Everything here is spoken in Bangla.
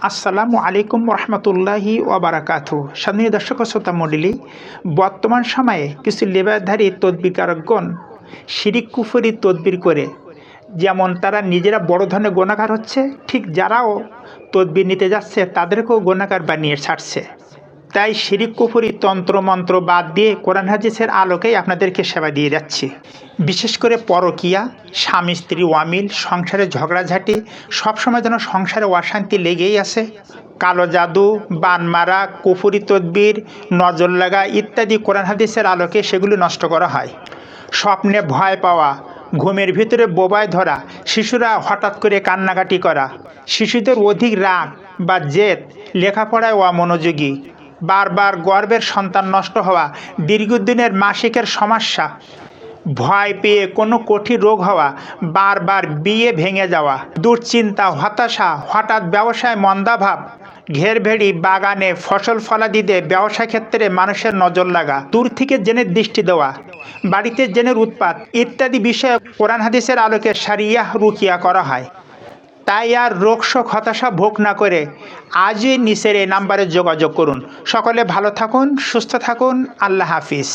আসসালামু আলাইকুম রহমতুল্লাহি ওয়াবারাকাতু। সম্মানীয় দর্শক ও শ্রোতা মণ্ডলী, বর্তমান সময়ে কিছু লেবাধারী তদবিরকারকগণ শিরিক কুফরি তদবির করে, যেমন তারা নিজেরা বড় ধরনের গুনাহগার হচ্ছে, ঠিক যারাও তদবির নিতে যাচ্ছে তাদেরকেও গুনাহগার বানিয়ে ছাড়ছে। তাই শিরিক কুফরি তন্ত্রমন্ত্র বাদ দিয়ে কোরআন হাদিসের আলোকেই আপনাদেরকে সেবা দিয়ে যাচ্ছি। বিশেষ করে পরকিয়া, স্বামী স্ত্রী অমিল, সংসারে ঝগড়াঝাটি, সবসময় যেন সংসারে অশান্তি লেগেই আছে। কালো জাদু, বান মারা, কুফরি তদবির, নজর লাগা ইত্যাদি কোরআন হাদিসের আলোকে সেগুলি নষ্ট করা হয়। স্বপ্নে ভয় পাওয়া, ঘুমের ভিতরে বোবায় ধরা, শিশুরা হঠাৎ করে কান্নাকাটি করা, শিশুদের অধিক রাগ বা জেদ, লেখাপড়ায় অমনোযোগী, বারবার গর্ভের সন্তান নষ্ট হওয়া, দীর্ঘদিনের মাসিকের সমস্যা, ভয় পেয়ে কোনো কঠিন রোগ হওয়া, বারবার বিয়ে ভেঙে যাওয়া, দুশ্চিন্তা, হতাশা, হঠাৎ ব্যবসায় মন্দাভাব, ঘেরভেড়ি, বাগানে ফসল ফলাদিতে, ব্যবসা ক্ষেত্রে মানুষের নজর লাগা, দূর থেকে জেনের দৃষ্টি দেওয়া, বাড়িতে জেনের উৎপাত ইত্যাদি বিষয়ে কোরআন হাদিসের আলোকে শারিয়াহ রুকিয়া করা হয়। তাই আর রোগশোক হতাশা ভোগ না করে আজই নিচের এই নাম্বারে যোগাযোগ করুন। সকলে ভালো থাকুন, সুস্থ থাকুন। আল্লাহ হাফিজ।